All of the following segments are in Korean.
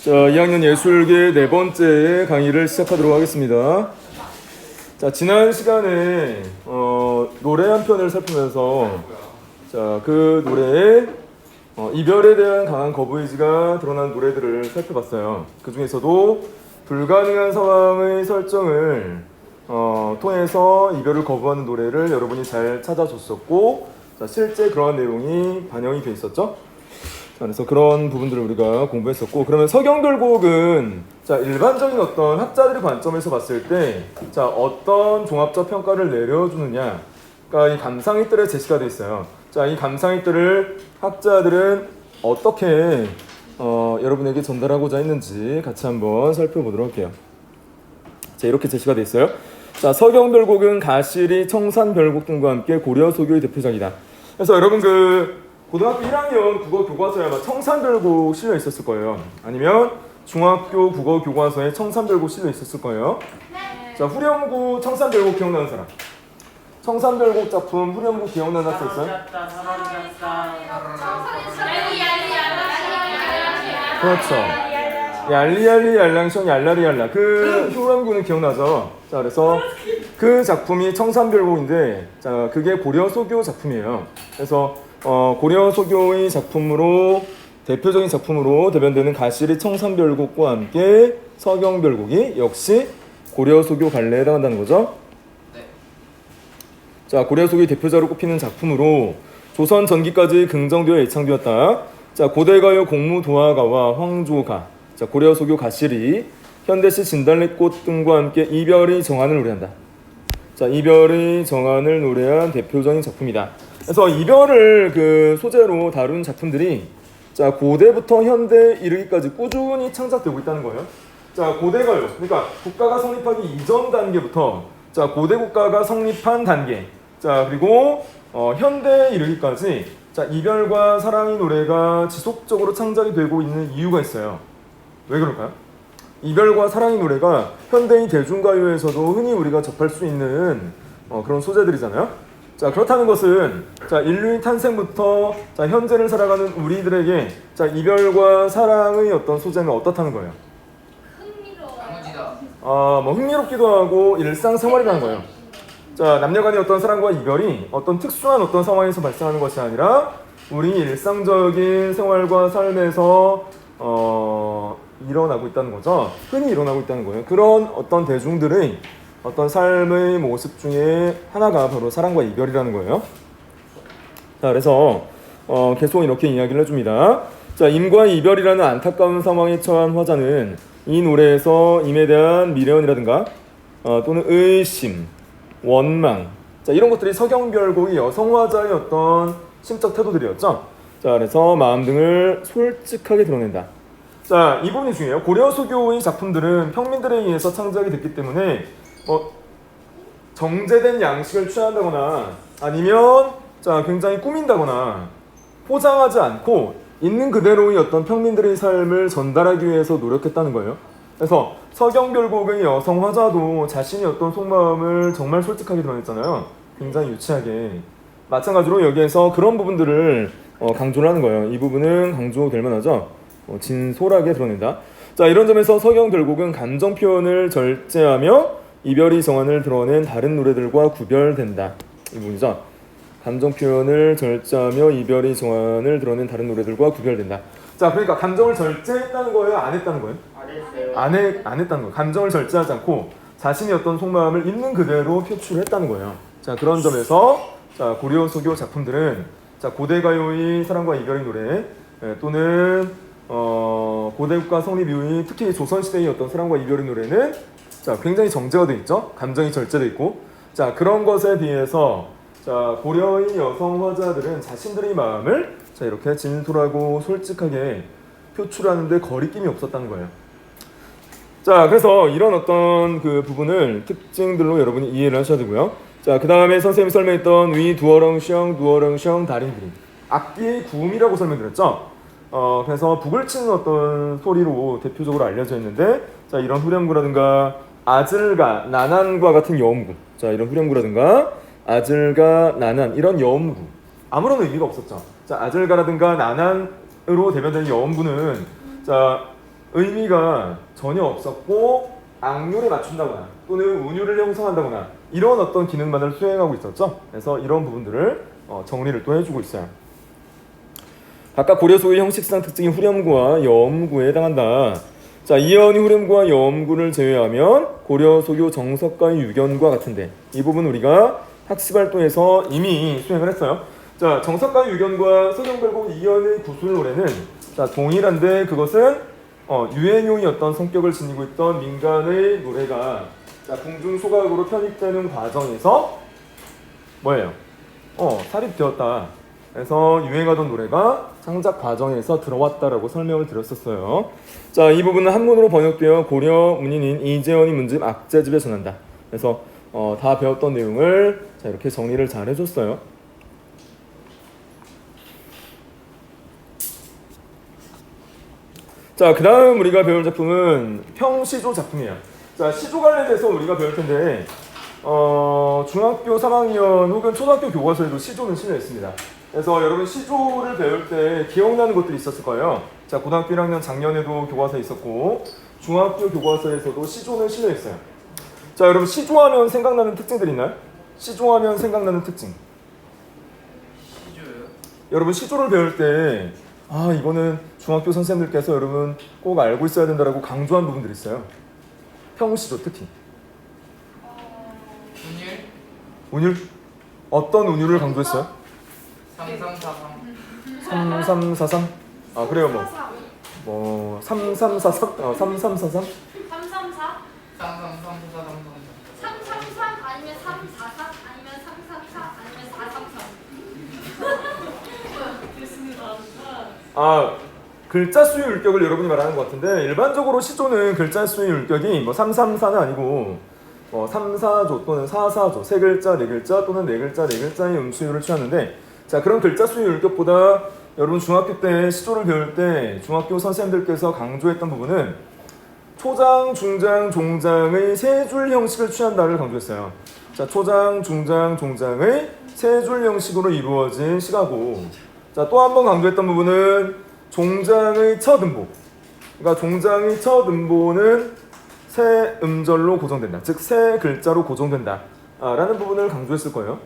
자, 2학년 예술계 네 번째 강의를 시작하도록 하겠습니다. 자, 지난 시간에 노래 한 편을 살피면서 그 노래에 이별에 대한 강한 거부의지가 드러난 노래들을 살펴봤어요. 그 중에서도 불가능한 상황의 설정을 통해서 이별을 거부하는 노래를 여러분이 잘 찾아줬었고, 자, 실제 그러한 내용이 반영이 돼 있었죠. 자, 그래서 그런 부분들을 우리가 공부했었고, 그러면 서경별곡은 자, 일반적인 어떤 학자들의 관점에서 봤을 때 자, 어떤 종합적 평가를 내려주느냐가 이 감상이뜰에 제시가 돼 있어요. 자, 이 감상이뜰을 학자들은 어떻게 여러분에게 전달하고자 했는지 같이 한번 살펴보도록 할게요. 자, 이렇게 제시가 돼 있어요. 자, 서경별곡은 가시리, 청산별곡 등과 함께 고려 소교의 대표작이다. 그래서 여러분 고등학교 1학년 국어 교과서에 아마 청산별곡 실려 있었을 거예요. 아니면 중학교 국어 교과서에 청산별곡 실려 있었을 거예요. 네. 자, 후렴구 청산별곡 기억나는 사람? 청산별곡 작품 후렴구 기억나는 학생 있어요? 그렇죠. 얄리얄리 얄랑숑 얄라리얄라, 그 후렴구는 기억나죠? 자, 그래서 그 작품이 청산별곡인데, 자, 그게 고려 소교 작품이에요. 그래서 고려 소교의 작품으로 대표적인 작품으로 대변되는 가시리 청산별곡과 함께 서경별곡이 역시 고려 소교 관례에 해당한다는 거죠. 네. 자, 고려 소교의 대표자로 꼽히는 작품으로 조선 전기까지 긍정되어 예창되었다. 자, 고대가요 공무도화가와 황조가, 자, 고려 소교 가시리, 현대시 진달래꽃 등과 함께 이별의 정안을 노래한다. 자, 이별의 정안을 노래한 대표적인 작품이다. 그래서 이별을 소재로 다룬 작품들이 자, 고대부터 현대에 이르기까지 꾸준히 창작되고 있다는 거예요. 자, 고대가요, 그러니까 국가가 성립하기 이전 단계부터 자, 고대 국가가 성립한 단계, 자, 그리고 현대에 이르기까지 자, 이별과 사랑의 노래가 지속적으로 창작이 되고 있는 이유가 있어요. 왜 그럴까요? 이별과 사랑의 노래가 현대의 대중가요에서도 흔히 우리가 접할 수 있는 그런 소재들이잖아요. 자, 그렇다는 것은 자, 인류의 탄생부터 자, 현재를 살아가는 우리들에게 자, 이별과 사랑의 어떤 소재는 어떻다는 거예요? 흥미로워요. 흥미롭기도 하고 일상생활이라는 거예요. 자, 남녀간의 어떤 사랑과 이별이 어떤 특수한 어떤 상황에서 발생하는 것이 아니라 우리 일상적인 생활과 삶에서 일어나고 있다는 거죠. 흔히 일어나고 있다는 거예요. 그런 어떤 대중들의 어떤 삶의 모습 중에 하나가 바로 사랑과 이별이라는 거예요. 자, 그래서 계속 이렇게 이야기를 해줍니다. 자, 임과 이별이라는 안타까운 상황에 처한 화자는 이 노래에서 임에 대한 미련이라든가 또는 의심, 원망, 자, 이런 것들이 서경별곡의 여성 화자의 어떤 심적 태도들이었죠. 자, 그래서 마음 등을 솔직하게 드러낸다. 자, 이 부분이 중요해요. 고려 소교의 작품들은 평민들에 의해서 창작이 됐기 때문에 정제된 양식을 취한다거나 아니면 자, 굉장히 꾸민다거나 포장하지 않고 있는 그대로의 어떤 평민들의 삶을 전달하기 위해서 노력했다는 거예요. 그래서 서경별곡의 여성 화자도 자신의 어떤 속마음을 정말 솔직하게 드러냈잖아요. 굉장히 유치하게. 마찬가지로 여기에서 그런 부분들을 강조를 하는 거예요. 이 부분은 강조될 만하죠. 진솔하게 드러낸다. 자, 이런 점에서 서경별곡은 감정 표현을 절제하며 이별의 정안을 드러낸 다른 노래들과 구별된다. 이 부분이죠. 감정 표현을 절제하며 이별의 정안을 드러낸 다른 노래들과 구별된다. 자, 그러니까 감정을 절제했다는 거예요? 안 했다는 거예요? 안 했어요. 안 했다는 거예요. 감정을 절제하지 않고 자신의 어떤 속마음을 있는 그대로 표출했다는 거예요. 자, 그런 점에서 자, 고려 소교 작품들은 자, 고대가요의 사랑과 이별의 노래 또는 고대국가 성립 이후의 특히 조선시대의 어떤 사랑과 이별의 노래는 자, 굉장히 정제가 되어 있죠. 감정이 절제되어 있고, 자, 그런 것에 비해서 자, 고려의 여성 화자들은 자신들의 마음을 자, 이렇게 진솔하고 솔직하게 표출하는데 거리낌이 없었다는 거예요. 자, 그래서 이런 어떤 부분을 특징들로 여러분이 이해를 하셔야 되고요. 자, 그 다음에 선생님이 설명했던 위 두어렁숑 다린그림, 악기의 구음이라고 설명드렸죠. 그래서 북을 치는 어떤 소리로 대표적으로 알려져 있는데, 자, 이런 후렴구라든가 아즐가, 나난과 같은 여음구, 자, 이런 후렴구라든가 아즐가, 나난, 이런 여음구 아무런 의미가 없었죠. 자, 아즐가라든가 나난으로 대변되는 여음구는 자, 의미가 전혀 없었고 악률에 맞춘다거나 또는 운율을 형성한다거나 이런 어떤 기능만을 수행하고 있었죠. 그래서 이런 부분들을 정리를 또 해주고 있어요. 각각 고려 소유의 형식상 특징이 후렴구와 여음구에 해당한다. 자, 이하언이 후렴구와 여음구를 제외하면 고려 소유 정석가의 유견과 같은데 이 부분 우리가 학습활동에서 이미 수행을 했어요. 자, 정석가의 유견과 서경별곡 이하언의 구술 노래는 자, 동일한데 그것은 유행용이 어떤 성격을 지니고 있던 민간의 노래가 자, 궁중소각으로 편입되는 과정에서 뭐예요? 사립되었다. 그래서 유행하던 노래가 창작 과정에서 들어왔다라고 설명을 드렸었어요. 자, 이 부분은 한문으로 번역되어 고려 문인인 이재원이 문집 악재집에 전한다. 그래서 다 배웠던 내용을 자, 이렇게 정리를 잘 해줬어요. 자, 그 다음 우리가 배울 작품은 평시조 작품이에요. 자, 시조 관련해서 우리가 배울 텐데 중학교 3학년 혹은 초등학교 교과서에도 시조는 실려 있습니다. 그래서 여러분 시조를 배울 때 기억나는 것들이 있었을 거예요. 자, 고등학교 1학년 작년에도 교과서에 있었고 중학교 교과서에서도 시조는 실려 있어요. 자, 여러분 시조하면 생각나는 특징들 있나요? 시조하면 생각나는 특징. 시조요? 여러분 시조를 배울 때 이거는 중학교 선생님들께서 여러분 꼭 알고 있어야 된다라고 강조한 부분들이 있어요. 평시조 특히. 운율? 운율? 어떤 운율을 강조했어요? 3343 3343? 그래요 뭐 3343? 3343? 334? 3334 333 아니면 343 아니면 334 아니면 433 됐습니다. 글자 수의 율격을 여러분이 말하는 것 같은데 일반적으로 시조는 글자 수의 율격이 뭐 334는 아니고 3사조 또는 4사조 세 글자, 네 글자 또는 네 글자, 네 글자의 음수율을 취하는데 자, 그런 글자 수의 율격보다 여러분 중학교 때 시조를 배울 때 중학교 선생님들께서 강조했던 부분은 초장, 중장, 종장의 세 줄 형식을 취한다를 강조했어요. 자, 초장, 중장, 종장의 세 줄 형식으로 이루어진 시가고 자, 또 한 번 강조했던 부분은 종장의 첫 음보 그러니까 종장의 첫 음보는 세 음절로 고정된다. 즉 세 글자로 고정된다 라는 부분을 강조했을 거예요.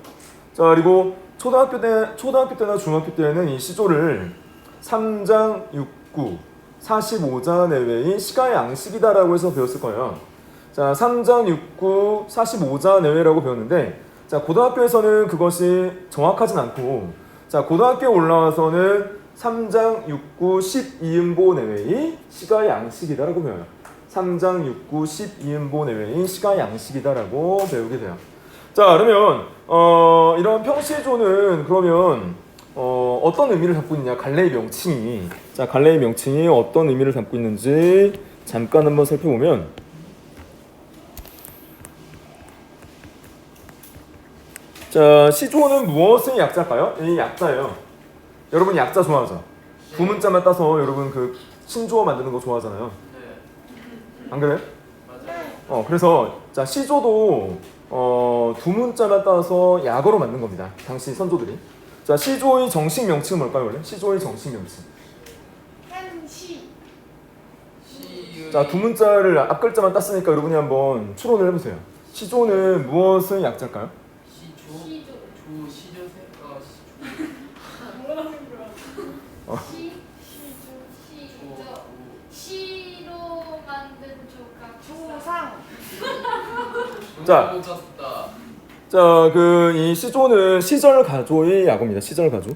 자, 그리고 초등학교 때나 중학교 때는 이 시조를 3장 6구 45자 내외의 시가의 양식이다라고 해서 배웠을 거예요. 자, 3장 6구 45자 내외라고 배웠는데 자, 고등학교에서는 그것이 정확하진 않고 자, 고등학교에 올라와서는 3장 6구 12음보 내외의 시가의 양식이다라고 배워요. 3장 6구 12음보 내외의 시가의 양식이다라고 배우게 돼요. 자, 그러면 이런 평시조는 그러면 어떤 의미를 담고 있느냐? 갈래의 명칭이 자, 갈래의 명칭이 어떤 의미를 담고 있는지 잠깐 한번 살펴보면 자, 시조는 무엇의 약자일까요? 이 약자예요. 여러분 약자 좋아하죠? 두 문자만 따서 여러분 그 신조어 만드는 거 좋아하잖아요. 네. 안 그래요? 맞아요. 그래서 자, 시조도 두 문자만 따서 약어로 만든 겁니다. 당시 선조들이. 자, 시조의 정식 명칭은 뭘까요, 원래? 시조의 정식 명칭. 한시 자, 두 문자를 앞 글자만 땄으니까 여러분이 한번 추론을 해보세요. 시조는 무엇의 약자일까요? 시조 시조 시조세 뭐라는 거야? 시로 만든 조각 조상 자, 이 시조는 시절 가조의 약어입니다. 시절 가조.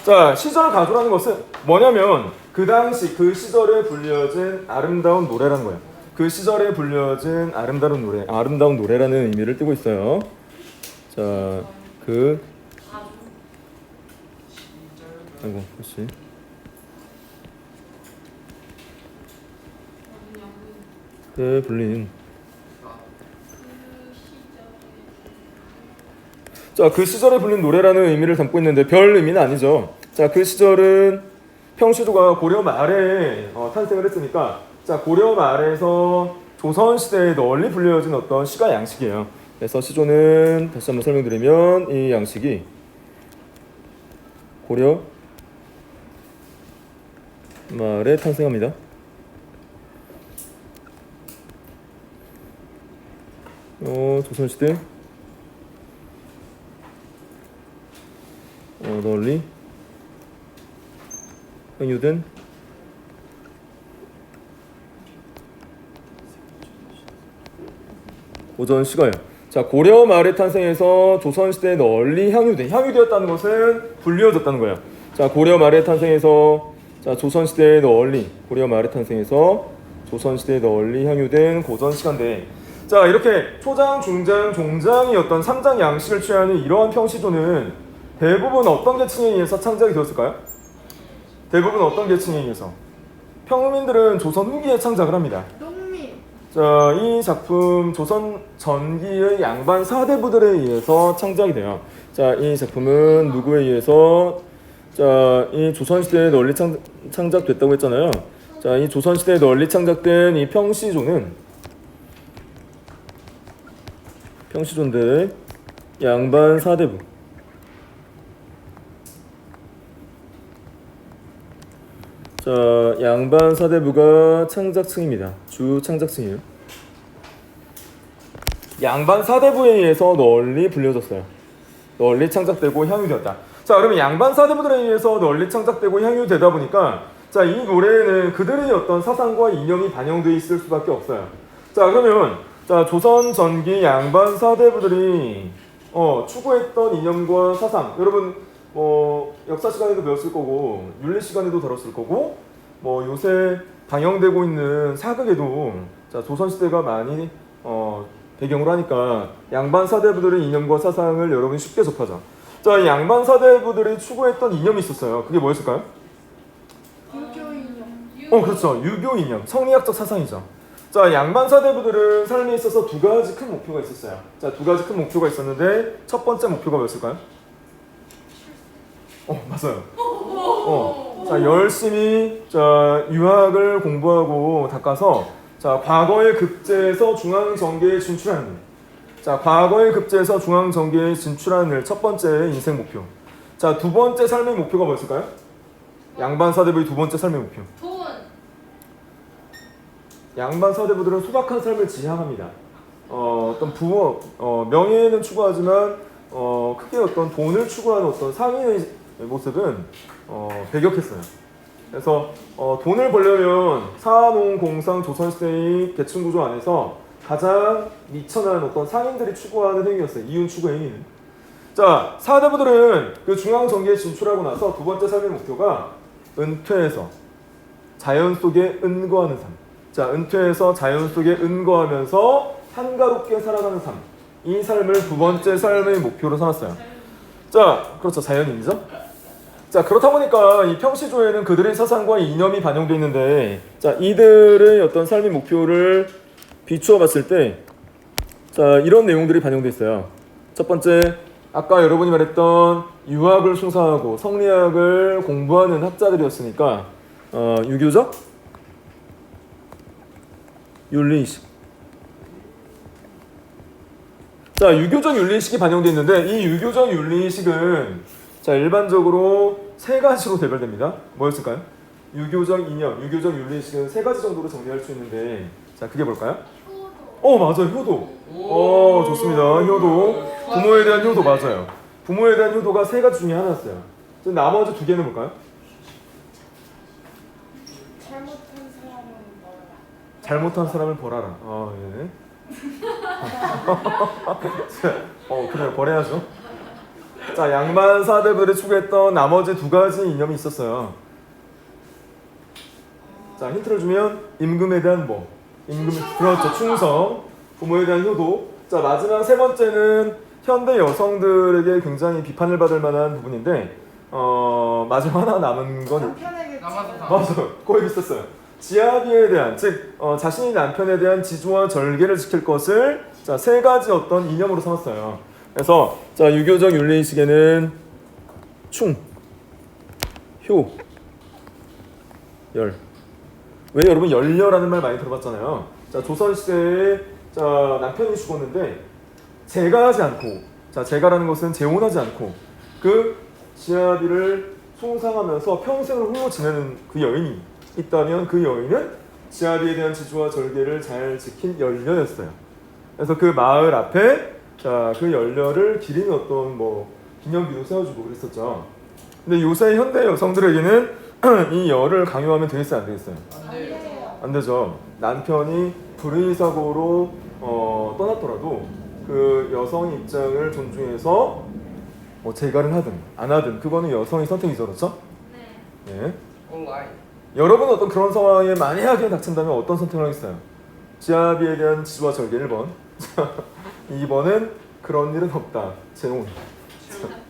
자, 시절 가조라는 것은 뭐냐면 그 당시 그 시절에 불려진 아름다운 노래라는 거예요. 그 시절에 불려진 아름다운 노래라는 의미를 띠고 있어요. 자, 혹시 불린 자, 그 시절에 불린 노래라는 의미를 담고 있는데 별 의미는 아니죠. 자, 그 시절은 평시조가 고려 말에 탄생을 했으니까 자, 고려 말에서 조선시대에 널리 불려진 어떤 시가 양식이에요. 그래서 시조는 다시 한번 설명드리면 이 양식이 고려 말에 탄생합니다. 조선시대 널리 향유된 오전 시가요. 자, 고려 말에 탄생해서 조선시대에 널리 향유되었다는 것은 불리워졌다는 거예요. 자, 고려 말에 탄생해서 자, 조선시대에 널리 고려 말에 탄생해서 조선시대에 널리 향유된 고전 시간대. 자, 이렇게 초장, 중장, 종장이 어떤 3장 양식을 취하는 이러한 평시조는 대부분 어떤 계층에 의해서 창작이 되었을까요? 대부분 어떤 계층에 의해서? 평민들은 조선 후기에 창작을 합니다. 농민. 자, 이 작품 조선 전기의 양반 사대부들에 의해서 창작이 돼요. 자, 이 작품은 누구에 의해서 자, 이 조선시대에 널리 창작됐다고 했잖아요. 자, 이 조선시대에 널리 창작된 이 평시조인데 양반 사대부. 자, 양반 사대부가 창작층입니다. 주 창작층이에요. 양반 사대부에 의해서 널리 불려졌어요. 널리 창작되고 향유되었다. 자, 그러면 양반 사대부들에 의해서 널리 창작되고 향유되다 보니까 자, 이 노래에는 그들의 어떤 사상과 이념이 반영되어 있을 수밖에 없어요. 자, 그러면 자, 조선 전기 양반 사대부들이 추구했던 이념과 사상, 여러분 역사 시간에도 배웠을 거고 윤리 시간에도 다뤘을 거고 요새 방영되고 있는 사극에도 자, 조선 시대가 많이 배경으로 하니까 양반 사대부들의 이념과 사상을 여러분이 쉽게 접하죠. 자, 이 양반 사대부들이 추구했던 이념이 있었어요. 그게 뭐였을까요? 유교 인형. 그렇죠. 유교 이념, 성리학적 사상이죠. 자, 양반 사대부들은 삶에 있어서 두 가지 큰 목표가 있었어요. 자, 두 가지 큰 목표가 있었는데 첫 번째 목표가 뭐였을까요? 맞아요. 자, 열심히 자, 유학을 공부하고 닦아서 자, 과거의 급제에서 중앙 정계에 진출하는 일. 자, 과거의 급제에서 중앙 정계에 진출하는 일 첫 번째 인생 목표. 자, 두 번째 삶의 목표가 뭐였을까요? 양반 사대부의 두 번째 삶의 목표. 돈. 양반 사대부들은 소박한 삶을 지향합니다. 어떤 부업, 명예는 추구하지만 크게 어떤 돈을 추구하는 어떤 상인의 모습은 배격했어요. 그래서 돈을 벌려면 사농공상 조선시대의 계층구조 안에서 가장 미천한 어떤 상인들이 추구하는 행위였어요. 이윤 추구 행위는. 자, 사대부들은 그 중앙 정계에 진출하고 나서 두 번째 삶의 목표가 은퇴해서 자연 속에 은거하는 삶. 자, 은퇴해서 자연 속에 은거하면서 한가롭게 살아가는 삶. 이 삶을 두 번째 삶의 목표로 삼았어요. 자, 그렇죠. 자연인이죠. 자, 그렇다 보니까 이 평시조에는 그들의 사상과 이념이 반영되어 있는데, 자, 이들의 어떤 삶의 목표를 비추어 봤을 때, 자, 이런 내용들이 반영되어 있어요. 첫 번째, 아까 여러분이 말했던 유학을 숭상하고 성리학을 공부하는 학자들이었으니까 유교적 윤리의식. 자, 유교적 윤리의식이 반영되어 있는데 이 유교적 윤리의식은 자, 일반적으로 세 가지로 대별됩니다. 뭐였을까요? 유교적 이념, 유교적 윤리의식은 세 가지 정도로 정리할 수 있는데 자, 그게 뭘까요? 맞아요. 효도. 좋습니다. 효도. 부모에 대한 효도 맞아요. 부모에 대한 효도가 세 가지 중에 하나였어요. 나머지 두 개는 뭘까요? 잘못한 사람을 벌하라. 예. 그래요. 벌해야죠. 자, 양반 사대부들이 추구했던 나머지 두 가지 이념이 있었어요. 자, 힌트를 주면 임금에 대한 그렇죠. 충성. 부모에 대한 효도. 자, 마지막 세 번째는 현대 여성들에게 굉장히 비판을 받을 만한 부분인데 마지막 하나 남은 건 남편에게 맞아요. 거의 비슷했어요. 지아비에 대한, 즉 자신이 남편에 대한 지조와 절개를 지킬 것을 자, 세 가지 어떤 이념으로 삼았어요. 그래서 자, 유교적 윤리의식에는 충, 효, 열. 왜 여러분 열녀라는 말 많이 들어봤잖아요. 자, 조선시대에 자, 남편이 죽었는데 재가하지 않고, 자, 재가라는 것은 재혼하지 않고 그 지아비를 숭상하면서 평생을 홀로 지내는 그 여인이 있다면 그 여인은 지아비에 대한 지주와 절개를 잘 지킨 연녀였어요. 그래서 그 마을 앞에 자, 그 연녀를 기리는 어떤 뭐 기념비도 세워주고 그랬었죠. 근데 요새 현대 여성들에게는 이 열을 강요하면 되겠어요, 안 되겠어요? 안 돼요. 안 되죠. 남편이 불의 사고로 떠났더라도 그 여성 입장을 존중해서 뭐 재가를 하든 안 하든 그거는 여성의 선택이죠, 그렇죠? 네. 온라인. 여러분 어떤 그런 상황에 만약에 닥친다면 어떤 선택을 하겠어요? 지아비에 대한 지주와 절개 1번 2번은 그런 일은 없다 재혼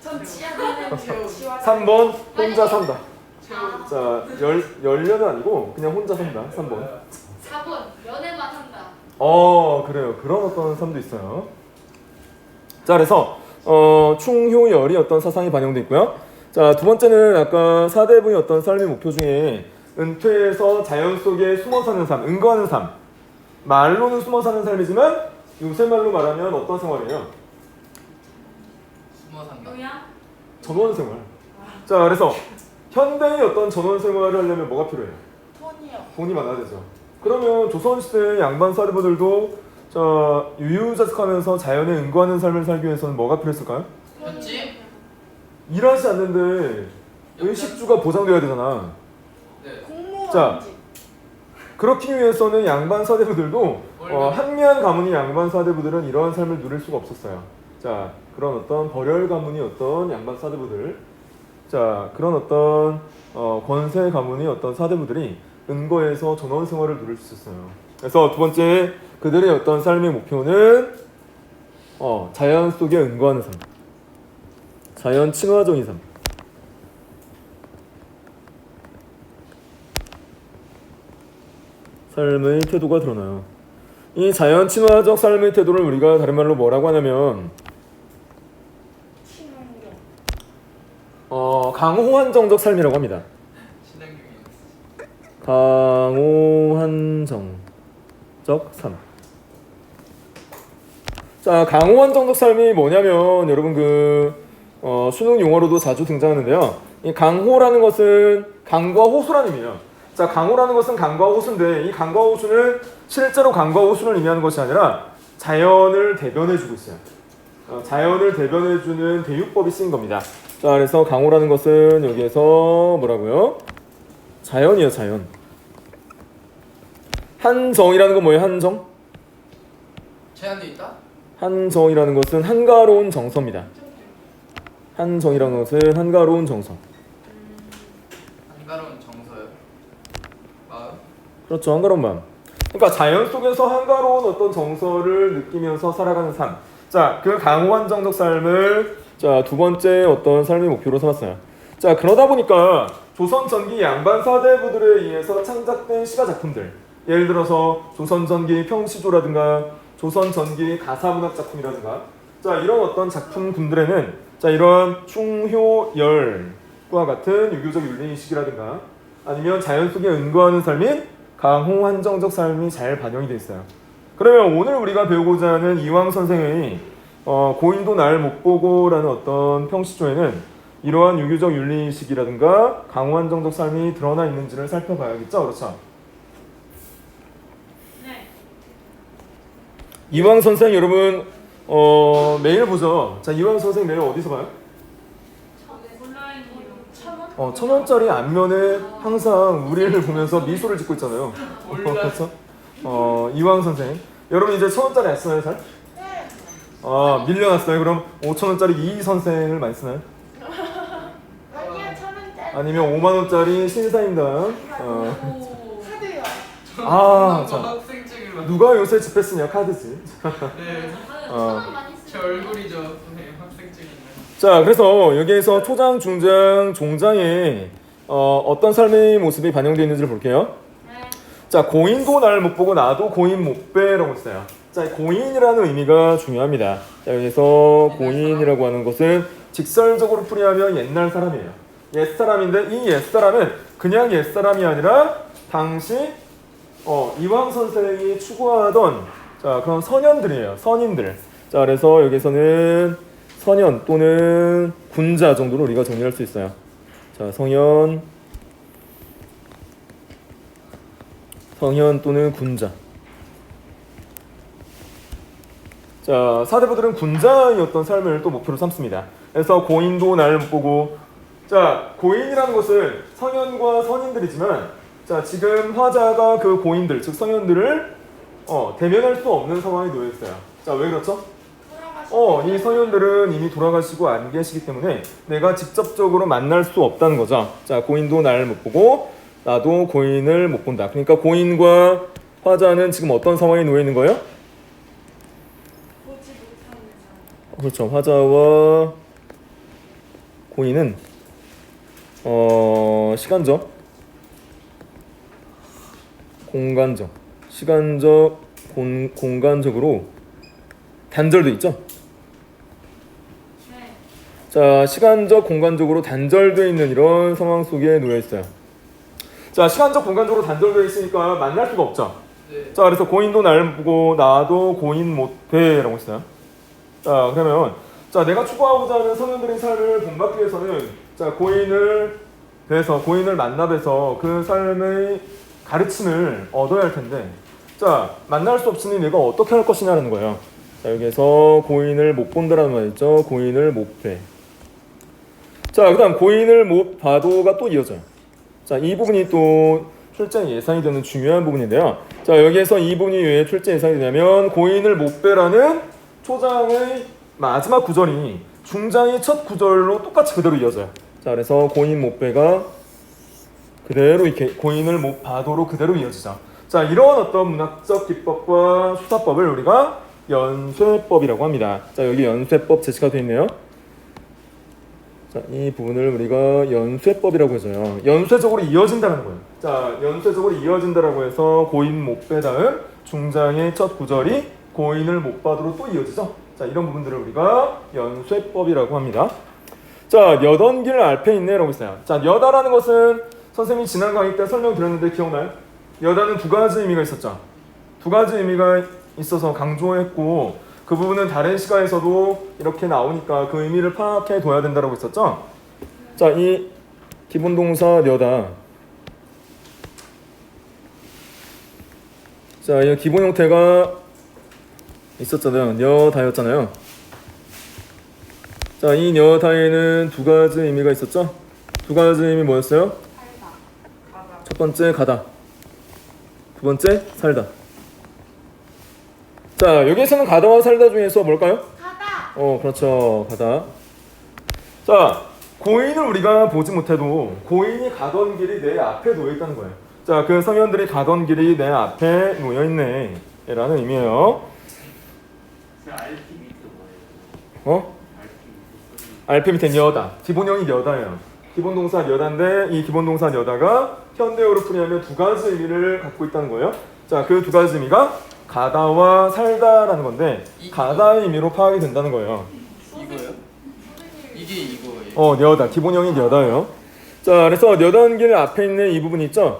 전 지하비는 지와 3번 혼자 산다 아, 자 열려는 아니고 그냥 혼자 산다 3번 4번 연애만 한다. 그래요 그런 어떤 삶도 있어요. 자 그래서 충효열이 어떤 사상이 반영돼 있고요. 자 두 번째는 아까 사대부의 어떤 삶의 목표 중에 은퇴해서 자연 속에 숨어 사는 삶, 은거하는 삶. 말로는 숨어 사는 삶이지만 요새 말로 말하면 어떤 생활이에요? 숨어 산다. 요양? 전원 생활. 자 그래서 현대의 어떤 전원 생활을 하려면 뭐가 필요해요? 돈이요. 돈이 많아야 되죠. 그러면 조선시대 양반 사르부들도 자 유유자숙하면서 자연에 은거하는 삶을 살기 위해서는 뭐가 필요했을까요? 편집? 일하지 않는데 의식주가 보장돼야 되잖아. 네. 공무원직. 그렇기 위해서는 양반 사대부들도 한미한 가문이 양반 사대부들은 이러한 삶을 누릴 수가 없었어요. 자 그런 어떤 벌열 가문이 어떤 양반 사대부들, 자 그런 어떤 권세 가문이 어떤 사대부들이 은거에서 전원 생활을 누릴 수 있었어요. 그래서 두 번째 그들의 어떤 삶의 목표는 자연 속에 은거하는 삶, 자연 친화적인 삶. 삶의 태도가 드러나요. 이 자연 친화적 삶의 태도를 우리가 다른 말로 뭐라고 하냐면 친환경. 강호환정적 삶이라고 합니다. 신앙 중에 강호환정적 삶. 자, 강호환정적 삶이 뭐냐면 여러분 수능 용어로도 자주 등장하는데요. 이 강호라는 것은 강과 호수라는 의미예요. 자, 강호라는 것은 강과 호수인데 이 강과 호수는 실제로 강과 호수를 의미하는 것이 아니라 자연을 대변해주고 있어요. 자연을 대변해주는 대유법이 쓰인 겁니다. 자, 그래서 강호라는 것은 여기에서 뭐라고요? 자연이에요, 자연. 한정이라는 건 뭐예요? 한정? 제한돼 있다? 한정이라는 것은 한가로운 정서입니다. 한정이라는 것은 한가로운 정서. 한가로운 정서요. 마음. 그렇죠, 한가로운 마음. 그러니까 자연 속에서 한가로운 어떤 정서를 느끼면서 살아가는 삶. 자, 그 강호환정적 삶을 자, 두 번째 어떤 삶의 목표로 삼았어요. 자, 그러다 보니까 조선 전기 양반 사대부들에 의해서 창작된 시가 작품들. 예를 들어서 조선 전기 평시조라든가 조선 전기 가사문학 작품이라든가 자, 이런 어떤 작품군들에는 자, 이런 충효열과 같은 유교적 윤리의식이라든가 아니면 자연 속에 은거하는 삶인 강호환정적 삶이 잘 반영이 되어 있어요. 그러면 오늘 우리가 배우고자 하는 이황 선생의 고인도 날 못 보고라는 어떤 평시조에는 이러한 유교적 윤리의식이라든가 강호환정적 삶이 드러나 있는지를 살펴봐야겠죠? 그렇죠? 네. 이황 선생 여러분 매일 보죠. 자, 이황 선생 매일 어디서 봐요? 온라인으로 1,000원? 1,000원짜리 앞면에 항상 우리를 보면서 미소를 짓고 있잖아요. 그렇죠? 이황 선생. 여러분 이제 1,000원짜리 안 쓰나요, 잘? 네. 밀려났어요. 그럼 5,000원짜리 이 선생을 많이 쓰나요? 아니야 1,000원짜리. 아니면 5만원짜리 신사임당. 카드요. 자, 학생증을 만. 누가 요새 집회 쓰냐? 카드지. 네. 많이 제 얼굴이죠, 선생님. 학생증 있는. 자, 그래서 여기에서 초장, 중장, 종장에 어떤 삶의 모습이 반영되어 있는지를 볼게요. 네. 자, 고인도 날 못 보고 나도 고인 못 뵈라고 했어요. 자, 고인이라는 의미가 중요합니다. 자, 여기서 고인이라고 하는 것은 직설적으로 풀이하면 옛날 사람이에요. 옛사람인데 이 옛사람은 그냥 옛사람이 아니라 당시 이황 선생이 추구하던 자, 그런 선현들이에요. 선인들. 자, 그래서 여기서는 선현 또는 군자 정도로 우리가 정리할 수 있어요. 자, 성현 성현 또는 군자. 자, 사대부들은 군자의 어떤 삶을 또 목표로 삼습니다. 그래서 고인도 날 못 보고, 자, 고인이라는 것은 성현과 선인들이지만, 자, 지금 화자가 그 고인들, 즉 성현들을 대면할 수 없는 상황에 놓여 있어요. 자, 왜 그렇죠? 이 성현들은 이미 돌아가시고 안 계시기 때문에 내가 직접적으로 만날 수 없다는 거죠. 자, 고인도 날 못 보고 나도 고인을 못 본다. 그러니까 고인과 화자는 지금 어떤 상황에 놓여 있는 거예요? 보지 못하는 사람. 그렇죠. 화자와 고인은 시간적, 공간적, 시간적, 공간적으로 단절돼 있죠. 네. 자, 시간적, 공간적으로 단절되어 있는 이런 상황 속에 놓여 있어요. 자, 시간적, 공간적으로 단절되어 있으니까 만날 수가 없죠. 네. 자, 그래서 고인도 날 보고 나도 고인 못돼라고 했어요. 자, 그러면 자, 내가 추구하고자 하는 성현들의 삶을 본받기 위해서는 자, 고인을 뵈서 고인을 만나 뵈서 그 삶의 가르침을 얻어야 할 텐데, 자, 만날 수 없으니 내가 어떻게 할 것이냐는 거예요. 자, 여기에서 고인을 못 본다라는 말이죠. 고인을 못 뵈. 자, 그다음 고인을 못 봐도가 또 이어져요. 자, 이 부분이 또 출제 예상이 되는 중요한 부분인데요. 자, 여기에서 이 부분이 왜 출제 예상이 되냐면 고인을 못 뵈라는 초장의 마지막 구절이 중장의 첫 구절로 똑같이 그대로 이어져요. 자, 그래서 고인 못 뵈가 그대로 이렇게 고인을 못 봐도로 그대로 이어지죠. 자, 이런 어떤 문학적 기법과 수사법을 우리가 연쇄법이라고 합니다. 자, 여기 연쇄법 제시가 되어 있네요. 자, 이 부분을 우리가 연쇄법이라고 해서요. 연쇄적으로 이어진다는 거예요. 자, 연쇄적으로 이어진다라고 해서 고인 못 뵈 다음 중장의 첫 구절이 고인을 못 봐도로 또 이어지죠. 자, 이런 부분들을 우리가 연쇄법이라고 합니다. 자, 여던길 알페 있네라고 했어요. 자, 여다라는 것은 선생님이 지난 강의 때 설명드렸는데 기억나요? 여다는 두 가지 의미가 있었죠. 두 가지 의미가 있어서 강조했고 그 부분은 다른 시간에서도 이렇게 나오니까 그 의미를 파악해 둬야 된다고 했었죠. 자, 이 기본 동사 여다. 자, 이 기본 형태가 있었잖아요. 여다였잖아요. 자, 이 여다에는 두 가지 의미가 있었죠. 두 가지 의미 뭐였어요? 살다. 가다. 첫 번째 가다. 두 번째 살다. 자, 여기에서는 가다와 살다 중에서 뭘까요? 가다. 그렇죠. 가다. 자, 고인을 우리가 보지 못해도 고인이 가던 길이 내 앞에 놓여 있다는 거예요. 자, 그 성현들이 가던 길이 내 앞에 놓여 있네 라는 의미예요. RP 밑에 뭐예요? RP 밑에 여다. 기본형이 여다예요. 기본 동사 여다인데 이 기본 동사 여다가 현대어로 풀이하면 두 가지 의미를 갖고 있다는 거예요. 자, 그 두 가지 의미가 가다와 살다라는 건데 가다의 의미로 파악이 된다는 거예요. 이거요? 이게 이거예요. 여다. 기본형이 여다예요. 자, 그래서 여다는 길 앞에 있는 이 부분 있죠?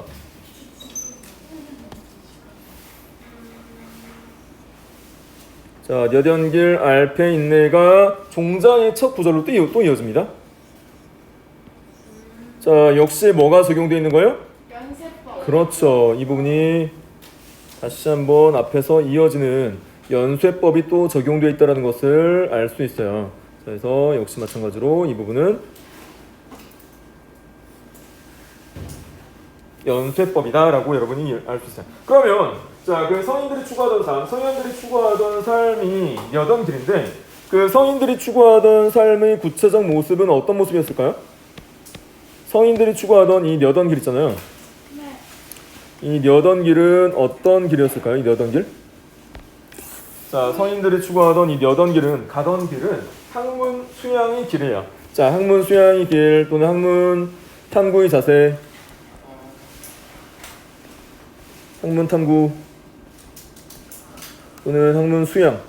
자, 여던길 알페 인내가 종장의 첫 구절로 또 이어집니다. 자, 역시 뭐가 적용되어 있는 거예요? 연쇄법. 그렇죠. 이 부분이 다시 한번 앞에서 이어지는 연쇄법이 또 적용되어 있다는 것을 알 수 있어요. 그래서 역시 마찬가지로 이 부분은 연쇄법이다라고 여러분이 알 수 있어요. 그러면 자, 그 성인들이 추구하던 삶, 성현들이 추구하던 삶이 여던 길인데 그 성인들이 추구하던 삶의 구체적 모습은 어떤 모습이었을까요? 성인들이 추구하던 이 여던 길 있잖아요. 네. 이 여던 길은 어떤 길이었을까요? 이 여던 길? 자, 성인들이 추구하던 이 여던 길은 가던 길은 학문 수양의 길이에요. 자, 학문 수양의 길 또는 학문 탐구의 자세, 학문 탐구 또는 학문 수양.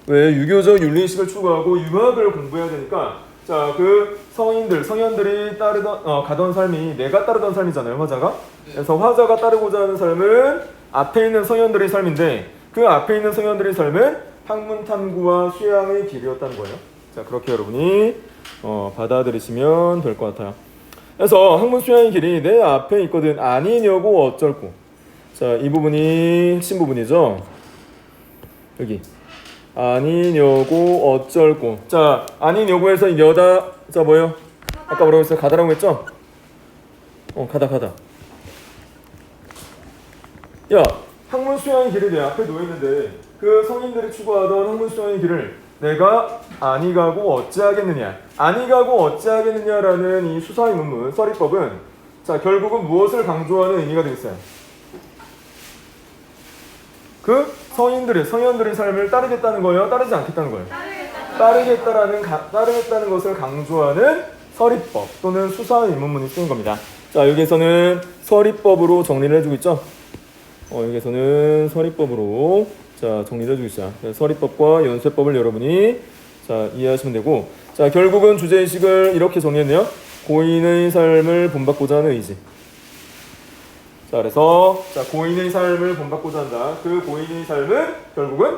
왜 유교적 윤리의식을 추구하고 유학을 공부해야 되니까 자, 그 성현들이 가던 삶이 내가 따르던 삶이잖아요, 화자가. 그래서 화자가 따르고자 하는 삶은 앞에 있는 성현들의 삶인데 그 앞에 있는 성현들의 삶은 학문 탐구와 수양의 길이었다는 거예요. 자, 그렇게 여러분이 받아들이시면 될 것 같아요. 그래서 학문 수양의 길이 내 앞에 있거든. 아니냐고 어쩔고. 자, 이 부분이 핵심 부분이죠. 여기 아니냐고 어쩔고. 자, 아니냐고에서 여다. 자, 뭐예요? 아까 뭐라고 했어요? 가다라고 했죠? 가다. 야, 학문 수양의 길이 내 앞에 놓여있는데 그 성인들이 추구하던 학문 수양의 길을 내가 아니 가고 어찌하겠느냐. 아니 가고 어찌하겠느냐라는 이 수사의 문문, 서리법은 자, 결국은 무엇을 강조하는 의미가 되겠어요? 그 성현들의 삶을 따르겠다는 거예요? 따르지 않겠다는 거예요? 따르겠다는 것을 강조하는 서리법 또는 수사의 문문이 쓰인 겁니다. 자, 여기에서는 서리법으로 정리를 해주고 있죠? 여기에서는 서리법으로 자, 정리를 해주고 있어요. 서리법과 연쇄법을 여러분이 자, 이해하시면 되고, 자, 결국은 주제의식을 이렇게 정리했네요. 고인의 삶을 본받고자 하는 의지. 자, 그래서 자, 고인의 삶을 본받고자 한다. 그 고인의 삶은 결국은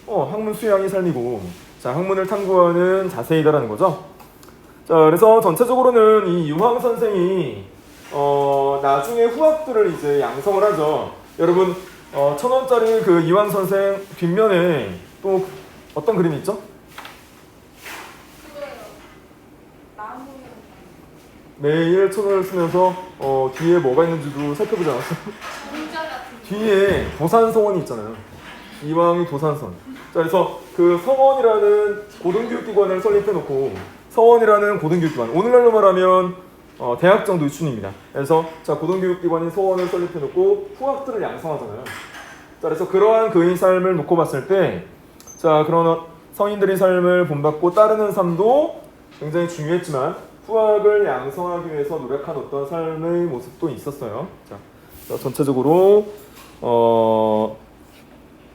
학문 수양의 삶이고, 자, 학문을 탐구하는 자세이다라는 거죠. 자, 그래서 전체적으로는 이 유황 선생이 나중에 후학들을 이제 양성을 하죠. 여러분 1,000원짜리 그 이황 선생 뒷면에 또 어떤 그림이 있죠? 그거요. 나무. 매일 1,000원을 쓰면서 뒤에 뭐가 있는지도 살펴보지 않았어요? 문자 같은. 뒤에 도산서원이 있잖아요. 이황의 도산선. 자, 그래서 그 서원이라는 고등교육기관을 설립해놓고, 서원이라는 고등교육기관, 오늘날로 말하면 대학 정도 수준입니다. 그래서 자, 고등교육기관인 서원을 설립해놓고 후학들을 양성하잖아요. 자, 그래서 그러한 그의 삶을 놓고 봤을 때, 자, 그런 성인들의 삶을 본받고 따르는 삶도 굉장히 중요했지만 후학을 양성하기 위해서 노력한 어떤 삶의 모습도 있었어요. 자, 전체적으로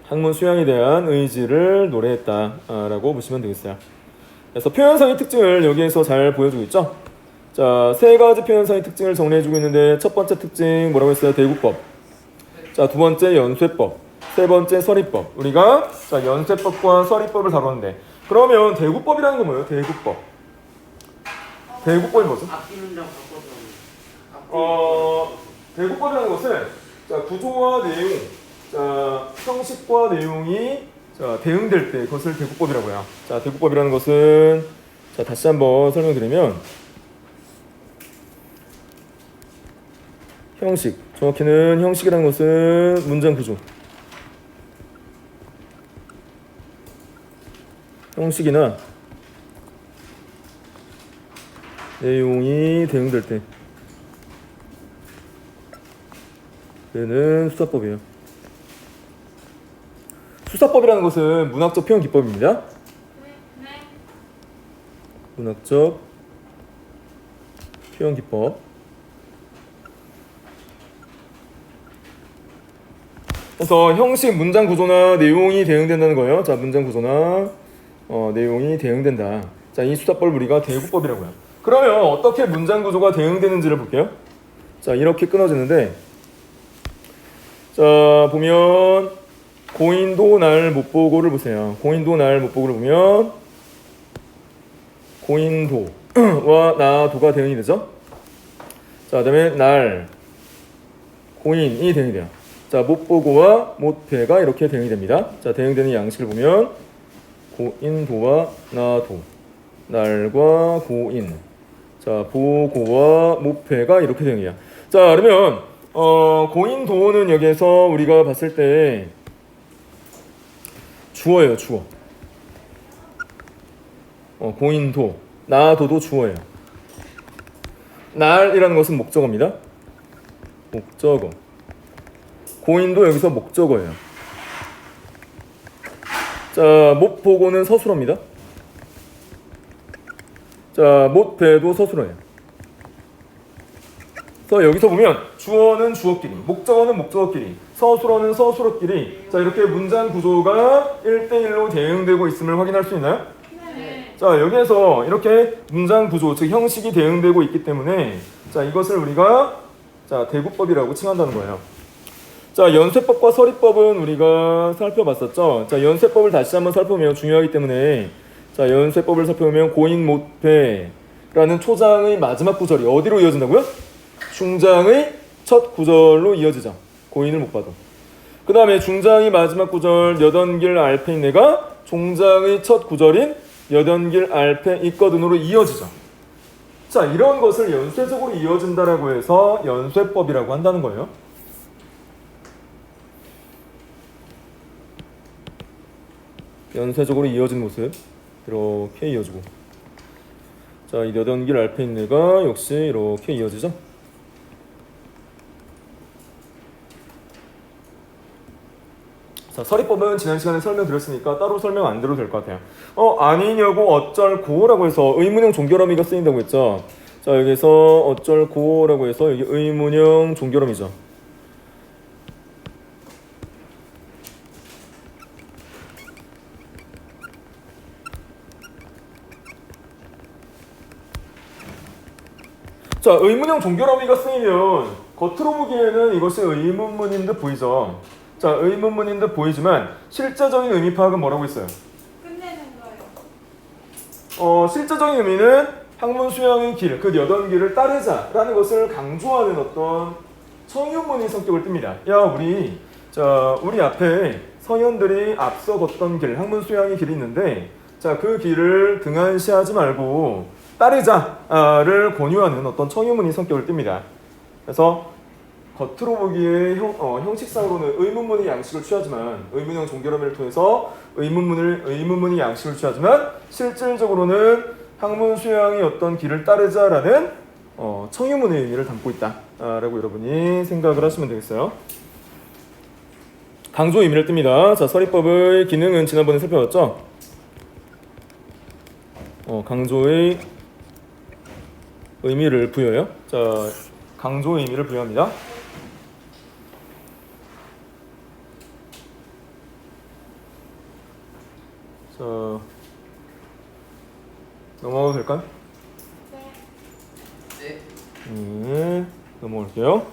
학문 수양에 대한 의지를 노래했다라고 보시면 되겠어요. 그래서 표현상의 특징을 여기에서 잘 보여주고 있죠. 자, 세 가지 표현상의 특징을 정리해주고 있는데 첫 번째 특징 뭐라고 했어요? 대구법. 자, 두 번째 연쇄법. 세 번째 서리법. 우리가 자, 연쇄법과 서리법을 다뤘는데 그러면 대구법이라는 건 뭐예요? 대구법. 대구법이 뭐죠? 앞뒤 문장 바꿔서. 대구법이라는 것은 자, 구조와 내용, 자, 형식과 내용이 자, 대응될 때 그것을 대구법이라고 해요. 자, 대구법이라는 것은 자, 다시 한번 설명드리면 형식, 정확히는 형식이라는 것은 문장 구조, 형식이나 내용이 대응될 때 얘는 수사법이에요. 수사법이라는 것은 문학적 표현 기법입니다. 네. 문학적 표현 기법. 그래서 형식, 문장 구조나 내용이 대응된다는 거예요. 자, 문장 구조나 내용이 대응된다. 자, 이 수사법을 우리가 대구법이라고 해요. 그러면 어떻게 문장 구조가 대응되는지를 볼게요. 자, 이렇게 끊어지는데 자, 보면 고인도 날 못 보고를 보세요. 고인도 날 못 보고를 보면 고인도와 나도가 대응이 되죠. 자, 그다음에 날 고인이 대응이 돼요. 자, 못 보고와 못 뵈가 이렇게 대응이 됩니다. 자, 대응되는 양식을 보면 고인도와 나도, 날과 고인, 자, 보고와 못 뵈가 이렇게 대응이에요. 자, 그러면 고인도는 여기에서 우리가 봤을 때 주어예요, 주어. 고인도, 나도도 주어예요. 날이라는 것은 목적어입니다. 목적어. 고인도 여기서 목적어예요. 자, 못 보고는 서술어입니다. 자, 못 뵈도 서술어예요. 그래서 여기서 보면 주어는 주어끼리, 목적어는 목적어끼리, 서술어는 서술어끼리, 자, 이렇게 문장 구조가 1대1로 대응되고 있음을 확인할 수 있나요? 네. 자, 여기에서 이렇게 문장 구조, 즉 형식이 대응되고 있기 때문에 자, 이것을 우리가 자, 대구법이라고 칭한다는 거예요. 자, 연쇄법과 서리법은 우리가 살펴봤었죠. 자, 연쇄법을 다시 한번 살펴보면 중요하기 때문에 자, 자, 연쇄법을 살펴보면 고인 못패라는 초장의 마지막 구절이 어디로 이어진다고요? 중장의 첫 구절로 이어지죠. 고인을 못 봐도. 그 다음에 중장의 마지막 구절 여던길 알페인네가 종장의 첫 구절인 여던길 알페 있거든으로 이어지죠. 자, 이런 것을 연쇄적으로 이어진다라고 해서 연쇄법이라고 한다는 거예요. 연쇄적으로 이어지는 모습 이렇게 이어지고, 자, 이 여던길 알페인네가 역시 이렇게 이어지죠. 자, 서리법은 지난 시간에 설명드렸으니까 따로 설명 안 드려도 될 것 같아요. 아니냐고 어쩔고라고 해서 의문형 종결어미가 쓰인다고 했죠. 자, 여기서 어쩔고라고 해서 여기 의문형 종결어미죠. 자, 의문형 종결어미가 쓰이면 겉으로 보기에는 이것이 의문문인 듯 보이죠. 자, 의문문인 듯 보이지만 실제적인 의미 파악은 뭐라고 했어요? 끝내는 거예요. 실제적인 의미는 학문 수양의 길, 그 여던길을 따르자라는 것을 강조하는 어떤 청유문의 성격을 띱니다. 야, 우리 앞에 서현들이 앞서 걷던 길, 학문 수양의 길이 있는데, 자, 그 길을 등한시하지 말고 따르자를 권유하는 어떤 청유문의 성격을 띱니다. 그래서 겉으로 보기에 형식상으로는 의문문의 양식을 취하지만, 의문형 종결어미를 통해서 의문문의 양식을 취하지만 실질적으로는 학문 수양의 어떤 길을 따르자라는 청유문의 의미를 담고 있다라고 여러분이 생각을 하시면 되겠어요. 강조 의미를 띱니다. 자, 서리법의 기능은 지난번에 살펴봤죠. 강조의 의미를 부여해요. 자, 강조의 의미를 부여합니다. 자, 넘어가도 될까요? 네. 네. 넘어갈게요.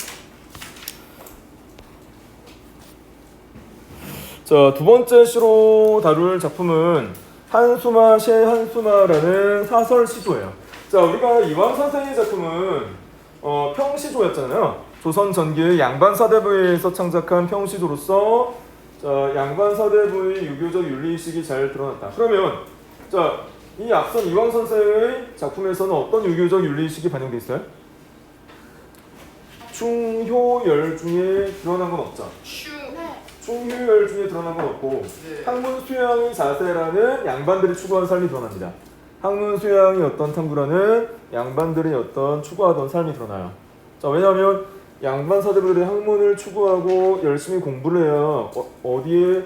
자, 두 번째 시로 다룰 작품은 한수마 셰 한수마라는 사설 시조예요. 자, 우리가 이왕 선생의 작품은 평시조였잖아요. 조선 전기의 양반사대부에서 창작한 평시조로서, 자, 양반사대부의 유교적 윤리의식이 잘 드러났다. 그러면, 자, 이 앞선 이왕 선생의 작품에서는 어떤 유교적 윤리의식이 반영돼 있어요? 충효열 중에 드러난 건 없죠. 네. 충효열 중에 드러난 건 없고, 네. 학문 수양의 자세라는 양반들이 추구한 삶이 드러납니다. 학문 수양의 어떤 탐구라는 양반들이 어떤 추구하던 삶이 드러나요. 자, 왜냐하면 양반 사대부들이 학문을 추구하고 열심히 공부를 해야 어디에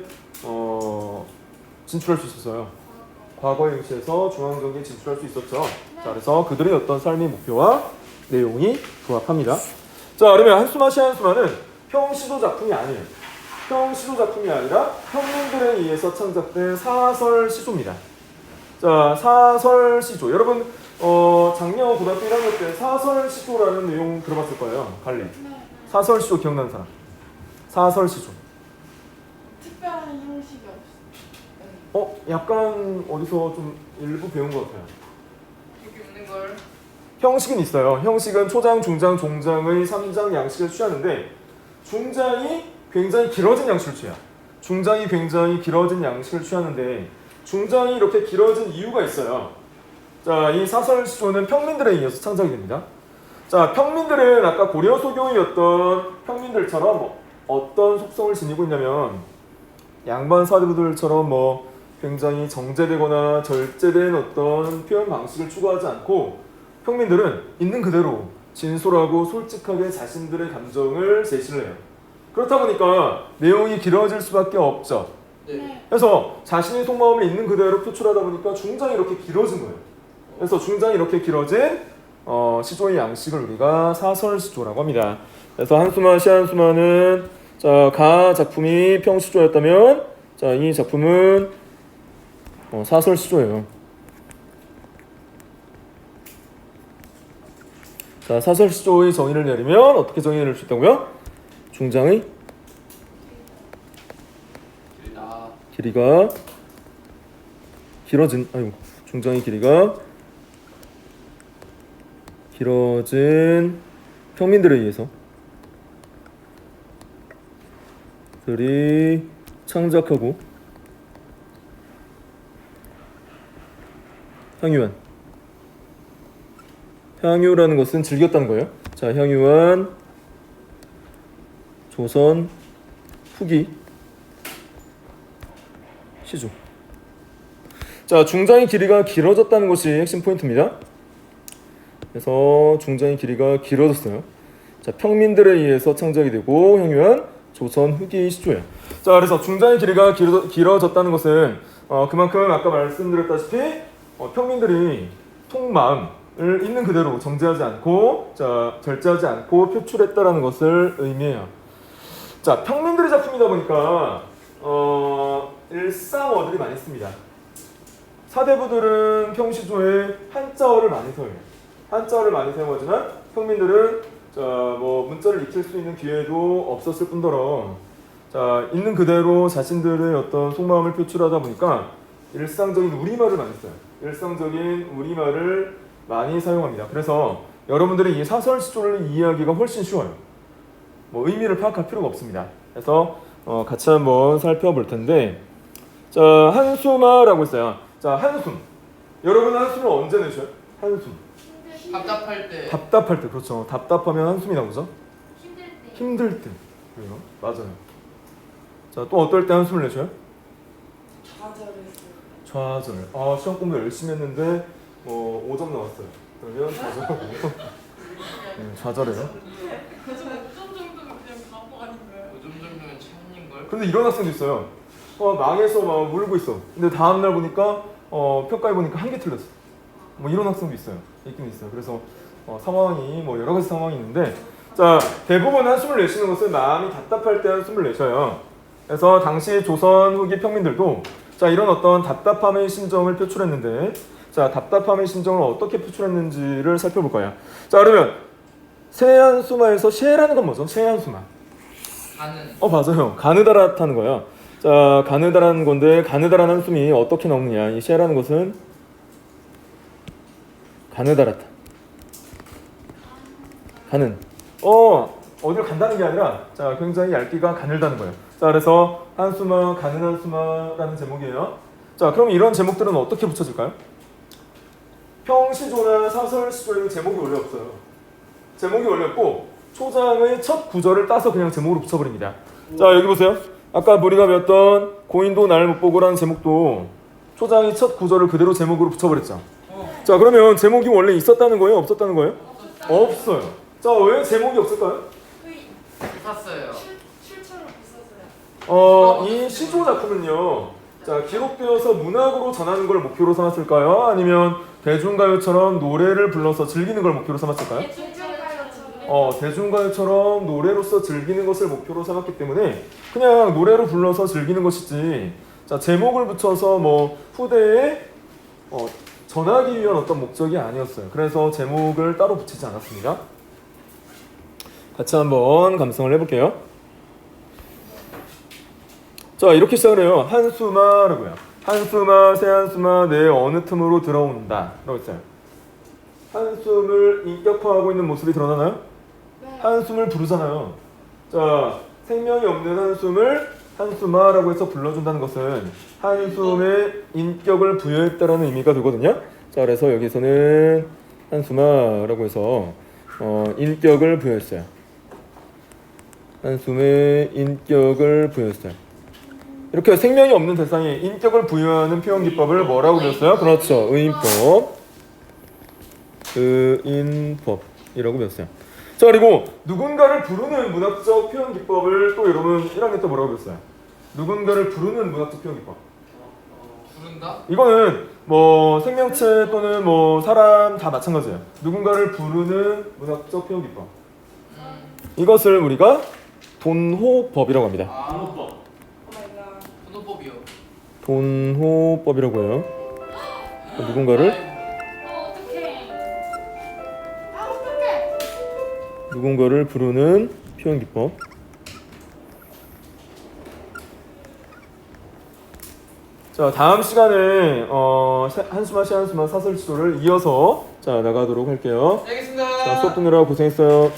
진출할 수 있었어요. 과거의 위치에서 중앙정계에 진출할 수 있었죠. 자, 그래서 그들의 어떤 삶의 목표와 내용이 부합합니다. 자, 그러면 한수마 시 한수마는 평시조 작품이 아니에요. 평시조 작품이 아니라 평민들에 의해서 창작된 사설 시조입니다. 자, 사설 시조. 여러분 작년 고등학교 1학년 때 사설 시조라는 내용 들어봤을 거예요. 갈리. 네. 사설 시조 기억나는 사람? 사설 시조. 특별한 형식이 없어요. 약간 어디서 좀 일부 배운 것 같아요. 여기 없는 걸. 형식은 있어요. 형식은 초장, 중장, 종장의 3장 양식을 취하는데, 중장이 굉장히 길어진 양식을 취해요. 중장이 굉장히 길어진 양식을 취하는데, 중장이 이렇게 길어진 이유가 있어요. 자, 이 사설시조는 평민들에 의해서 창작이 됩니다. 자, 평민들은 아까 고려 소교이었던 평민들처럼 어떤 속성을 지니고 있냐면, 양반 사대부들처럼 굉장히 정제되거나 절제된 어떤 표현 방식을 추구하지 않고, 평민들은 있는 그대로 진솔하고 솔직하게 자신들의 감정을 제시를 해요. 그렇다 보니까 내용이 길어질 수밖에 없죠. 네. 그래서 자신의 속마음을 있는 그대로 표출하다 보니까 중장이 이렇게 길어진 거예요. 그래서 중장이 이렇게 길어진 시조의 양식을 우리가 사설시조라고 합니다. 그래서 한수마 시 한수마는, 자, 가 작품이 평시조였다면, 자, 이 작품은 사설시조예요. 자, 사설시조의 정의를 내리면 어떻게 정의를 내릴 수 있다고요? 중장의 길다. 길이가 길어진, 중장의 길이가 길어진 평민들에 의해서 들이 창작하고 향유한. 향유라는 것은 즐겼다는 거예요. 자, 향유한 조선 후기 시조. 자, 중장의 길이가 길어졌다는 것이 핵심 포인트입니다. 그래서 중장의 길이가 길어졌어요. 자, 평민들에 의해서 창작이 되고 향유한 조선 후기 시조예요. 자, 그래서 중장의 길이가 길어졌다는 것은 그만큼 아까 말씀드렸다시피 평민들이 속마음을 있는 그대로 정제하지 않고, 자, 절제하지 않고 표출했다라는 것을 의미해요. 자, 평민들의 작품이다 보니까 일상어들이 많이 씁니다. 사대부들은 평시조에 한자어를 많이 사용해요. 한자어를 많이 사용하지만 평민들은 뭐 문자를 익힐 수 있는 기회도 없었을 뿐더러, 자, 있는 그대로 자신들의 어떤 속마음을 표출하다 보니까 일상적인 우리말을 많이 써요. 일상적인 우리말을 많이 사용합니다. 그래서 여러분들이 이 사설시조를 이해하기가 훨씬 쉬워요. 뭐 의미를 파악할 필요가 없습니다. 그래서 같이 한번 살펴볼 텐데, 자, 한수마라고 있어요. 자, 한숨. 여러분은 한숨을 언제 내셔요? 한숨. 답답할 때. 답답할 때. 그렇죠. 답답하면 한숨이 나오죠. 힘들 때. 힘들 때. 그래요. 맞아요. 자, 또 어떨 때 한숨을 내셔요? 좌절했어요. 좌절. 아, 시험 공부 열심히 했는데 5점 나왔어요. 그러면 좌절하고. 네, 좌절해요. 그래서 5점 정도면 그냥 바보 아닌가요? 5점 정도면 참인걸? 근데 이런 학생도 있어요. 망해서 막 울고 있어. 근데 다음날 보니까 평가해 보니까 한 개 틀렸어. 뭐 이런 학생도 있어요. 있긴 있어요. 그래서 상황이 뭐 여러 가지 상황이 있는데, 자, 대부분 한숨을 내쉬는 것은 마음이 답답할 때 한숨을 내셔요. 그래서 당시 조선 후기 평민들도 자, 이런 어떤 답답함의 심정을 표출했는데, 자, 답답함의 심정을 어떻게 표출했는지를 살펴볼 거예요. 자, 그러면 세한수마에서 셰라는 건 뭐죠? 세한수마. 가는. 맞아요. 가느다랗다는 거예요. 자, 가느다라는 건데, 가느다란 한숨이 어떻게 나오느냐. 이 셰라는 것은 가느다랗다. 가는. 어디를 간다는 게 아니라, 자, 굉장히 얇기가 가늘다는 거예요. 자, 그래서 한수마, 가는 한수마라는 제목이에요. 자, 그럼 이런 제목들은 어떻게 붙여질까요? 평시조나 사설시조에는 제목이 원래 없어요. 제목이 원래 없고 초장의 첫 구절을 따서 그냥 제목으로 붙여버립니다. 자, 여기 보세요. 아까 우리가 배웠던 고인도 날 못 보고라는 제목도 초장의 첫 구절을 그대로 제목으로 붙여버렸죠. 자, 그러면 제목이 원래 있었다는 거예요? 없었다는 거예요? 없어요. 자, 왜 제목이 없을까요? 샀어요. 실처럼 비쌌어요. 이 시조 작품은요, 자, 기록되어서 문학으로 전하는 걸 목표로 삼았을까요? 아니면 대중가요처럼 노래를 불러서 즐기는 걸 목표로 삼았을까요? 대중가요처럼 노래로서 즐기는 것을 목표로 삼았기 때문에 그냥 노래로 불러서 즐기는 것이지, 자, 제목을 붙여서 뭐 후대에 전하기 위한 어떤 목적이 아니었어요. 그래서 제목을 따로 붙이지 않았습니다. 같이 한번 감상을 해볼게요. 자, 이렇게 시작을 해요. 한수마라고요. 한수마, 새한수마, 내 어느 틈으로 들어온다 라고 했어요. 한숨을 인격화하고 있는 모습이 드러나나요? 네. 한숨을 부르잖아요. 자, 생명이 없는 한숨을 한수마라고 해서 불러준다는 것은 한숨에 인격을 부여했다라는 의미가 되거든요. 자, 그래서 여기서는 한수마라고 해서 인격을 부여했어요. 한숨에 인격을 부여했어요. 이렇게 생명이 없는 대상에 인격을 부여하는 표현 기법을 뭐라고 배웠어요? 그렇죠. 의인법. 의인법이라고 배웠어요. 자, 그리고 누군가를 부르는 문학적 표현 기법을 또 여러분 1학년 때 뭐라고 배웠어요? 누군가를 부르는 문학적 표현 기법. 부른다? 이거는 뭐 생명체 또는 뭐 사람 다 마찬가지예요. 누군가를 부르는 문학적 표현 기법. 이것을 우리가 돈호법이라고 합니다. 방어법. 분호법이요. 돈호법이라고 해요. 누군가를 어떡해. 어떡해. 누군가를 부르는 표현 기법. 자, 자, 다음 시간에 한수마 시한수마 사설 지도를 이어서 자 나가도록 할게요. 알겠습니다. 자, 수업 듣느라 고생했어요.